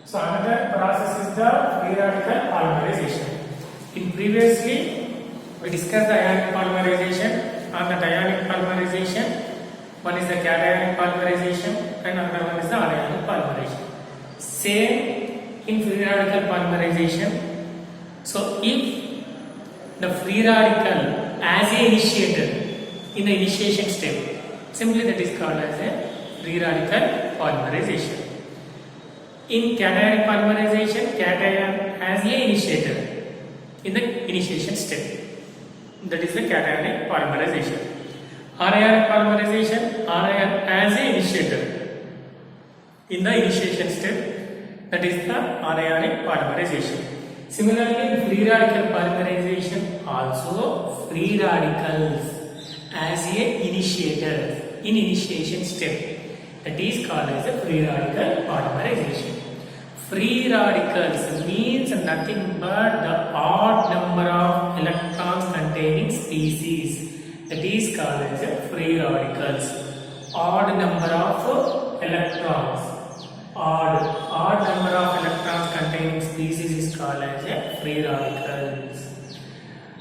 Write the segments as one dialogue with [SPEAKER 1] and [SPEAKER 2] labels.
[SPEAKER 1] So another process is the free radical polymerization. In previously we discussed the ionic polymerization. On the ionic polymerization, one is the cationic polymerization and another one is the anionic polymerization. Same in free radical polymerization. So if the free radical as a initiator in the initiation step, simply that is called as a free radical polymerization. In cationic polymerization, cation as a initiator in the initiation step, that is the cationic polymerization. Anionic polymerization, anion as a initiator in the initiation step, that is the anionic polymerization. Similarly, in free radical polymerization also free radicals as a initiator in initiation step, that is called as a free radical polymerization. Free radicals means nothing but the odd number of electrons containing species, that is called as a free radicals. Odd number of electrons, odd number of electrons containing species is called as a free radicals.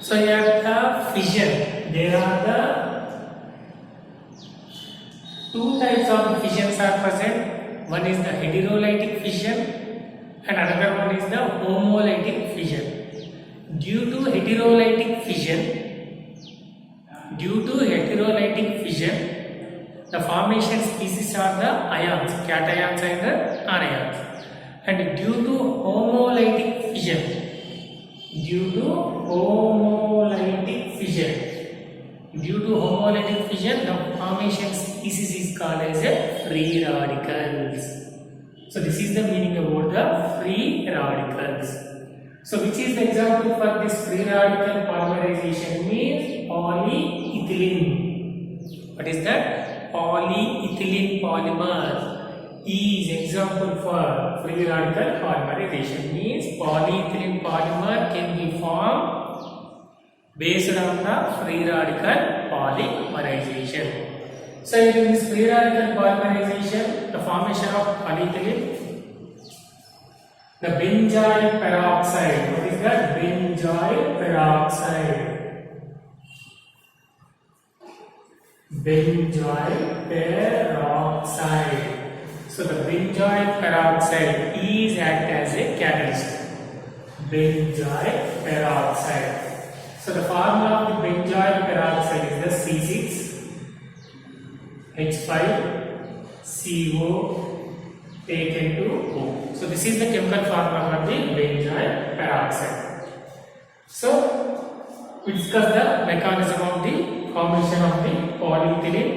[SPEAKER 1] So here the fission, there are the two types of fissions are present. One is the heterolytic fission and another one is the homolytic fission. Due to heterolytic fission, the formation species are the ions, cations and the anions. And due to homolytic fission, the formation species is called as a free radicals. So this is the meaning about the free radicals. So which is the example for this free radical polymerization? Means polyethylene. What is that? Polyethylene polymer is example for free radical polymerization. Means polyethylene polymer can be formed based on the free radical polymerization. So in this free radical polymerization, the formation of polyethylene, the benzoyl peroxide. What is that? Benzoyl peroxide. So the benzoyl peroxide is act as a catalyst. Benzoyl peroxide. So the formula of the benzoyl peroxide is the C6H5CO taken to O. So this is the chemical formula for the benzoyl peroxide. So we discuss the mechanism of the formation of the polyethylene,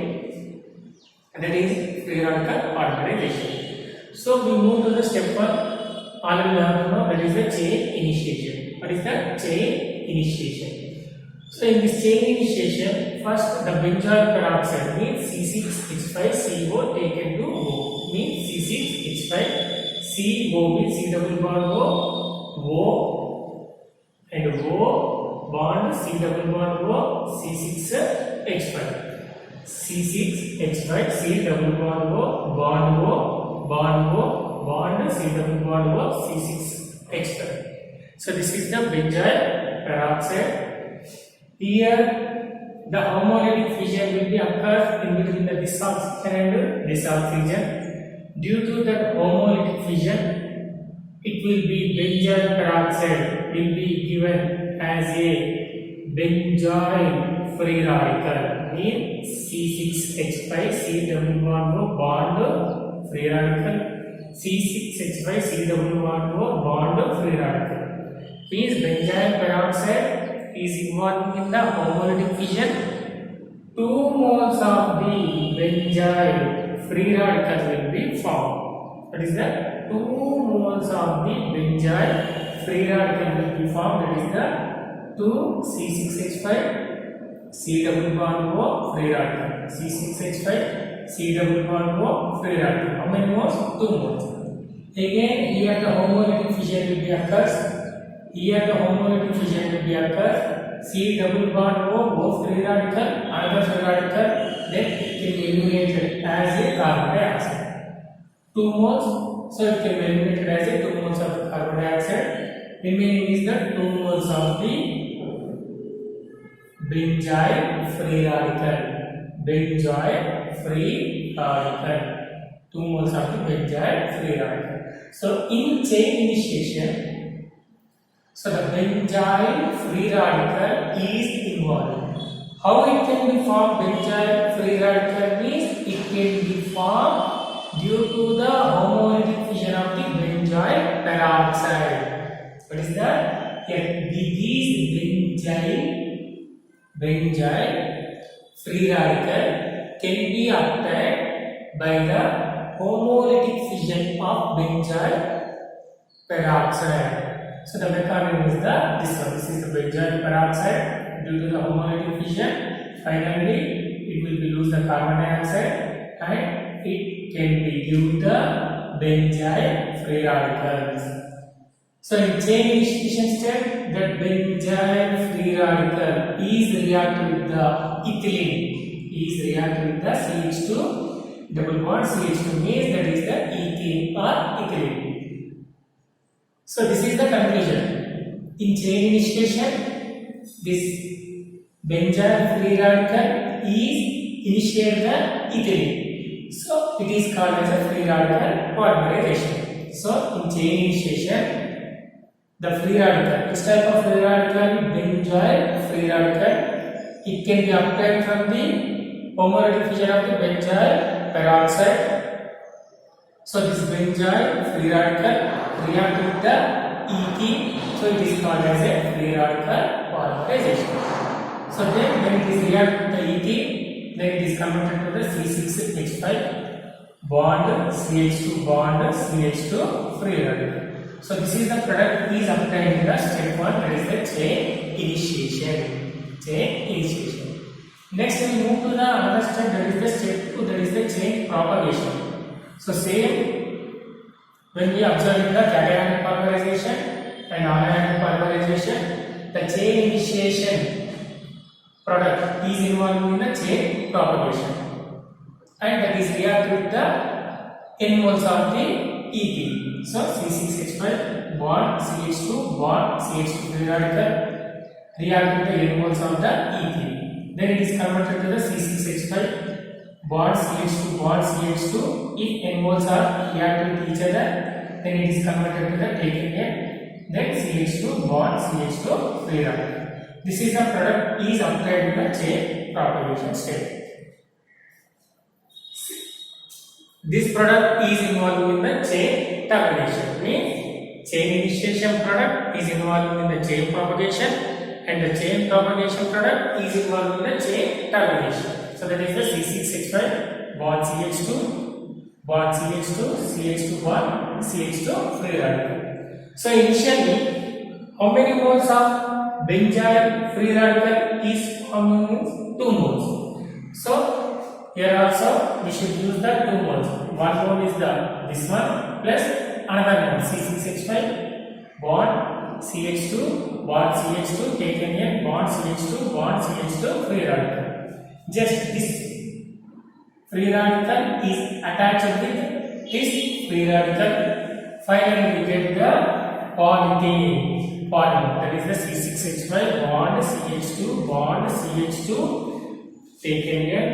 [SPEAKER 1] and that is free radical polymerization. So we move to the step 1. Already we have to know, that is the chain initiation. What is that? Chain initiation. So in this chain initiation, first the benzoyl peroxide means C6H5CO taken to O, means C6H5CO means C double bond O and O bond C double bond O C6H5. C6H5 C double bond O bond C double bond O C6H5. So this is the benzoyl peroxide. Here the homolytic fission will be occurs in between the this oxygen and this oxygen. Due to that homolytic fission, it will be benzoyl peroxide will be given as a benzoyl free radical, means C6H5 C double bond O bond free radical, C6H5 C double bond O bond free radical. Means benzoyl peroxide is involved in the homolytic fission. 2 moles of the benzoyl free radical will be formed. That is the 2 moles of the benzoyl free radical will be formed. That is the 2C6H5 C double bond O free radical. C6H5 C double bond O free radical. How many moles? 2 moles. Again, here the homolytic fission will be occurs. Here the homolytic fission will be occurs. C double bond O free radical, another free radical, then it will be eliminated as a carbon dioxide. 2 moles So it can be eliminated as a 2 moles of carbon dioxide. Remaining is the 2 moles of the benzyl free radical. Benzyl free radical. 2 moles of the benzyl free radical. So in chain initiation, so the benzyl free radical is involved. How it can be formed? Benzyl free radical means it can be formed due to the homolytic fission of the benzyl peroxide. What is that? These benzyl free radical can be obtained by the homolytic fission of benzyl peroxide. So the mechanism is this one. This is the benzyl peroxide. Due to the homolytic fission, finally it will be lose the carbon dioxide and it can be give the benzyl free radicals. So in chain initiation step, that benzyl free radical is reacted with the ethylene. Is reacted with the CH2 double bond CH2 means that is the ethene or ethylene. So this is the conclusion. In chain initiation, this benzyl free radical is initiate the ethylene. So it is called as a free radical polymerization. So in chain initiation, the free radical, which type of free radical? Benzyl free radical. It can be obtained from the homolytic fission of the benzyl peroxide. So this benzyl free radical react with the ethene. So it is called as a free radical polymerization. So then when it is react with the ethene, then it is converted to the C6H5 bond CH2 bond CH2 free radical. So this is the product is obtained in the step 1, that is the chain initiation. Next we move to the another step, that is the step 2, that is the chain propagation. So same when we observe the cationic polymerization and anionic polymerization, the chain initiation product is involved in the chain propagation and that is react with the n moles of the ethene. So C6H5 bond CH2 bond CH2 free radical react with the n moles of the ethene. Then it is converted to the C6H5 bond CH2 bond CH2. If n moles are react with each other, then it is converted to the taken n. Then CH2 bond CH2 free radical. This is the product is obtained in the chain propagation step. This product is involved in the chain termination. Means chain initiation product is involved in the chain propagation and the chain propagation product is involved in the chain termination. So that is the C6H5 bond CH2 bond CH2 CH2 bond CH2 free radical. So initially, how many moles of benzyl free radical is forming? 2 moles. So here also we should use the 2 moles. One mole is the this one plus another mole C6H5 bond CH2 bond CH2 taken in bond CH2 free radical. Just this free radical is attached with this free radical. Finally we get the polyethylene polymer, that is the C6H5 bond CH2 taken in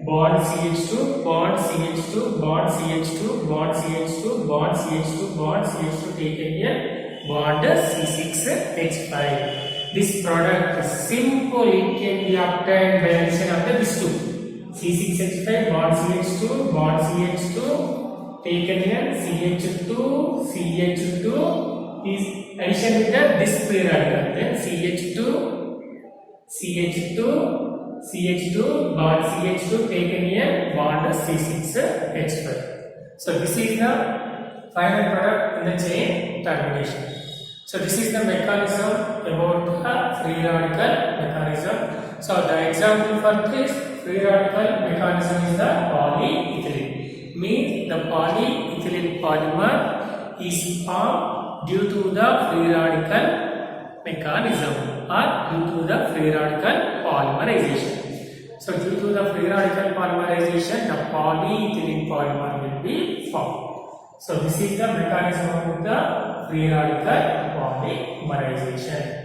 [SPEAKER 1] bond CH2 bond CH2 bond CH2 bond CH2 bond CH2 bond CH2 taken in bond C6H5. This product is simple, it can be obtained by addition of the these two. C6H5 bond CH2 taken in CH2 is addition with the this free radical. Then CH2 bond CH2 taken in bond C6H5. So this is the final product in the chain termination. So this is the mechanism about the free radical mechanism. So the example for this free radical mechanism is the polyethylene. Means the polyethylene polymer is formed due to the free radical mechanism or due to the free radical polymerization. So due to the free radical polymerization, the polyethylene polymer will be formed. So this is the mechanism of the free radical polymerization.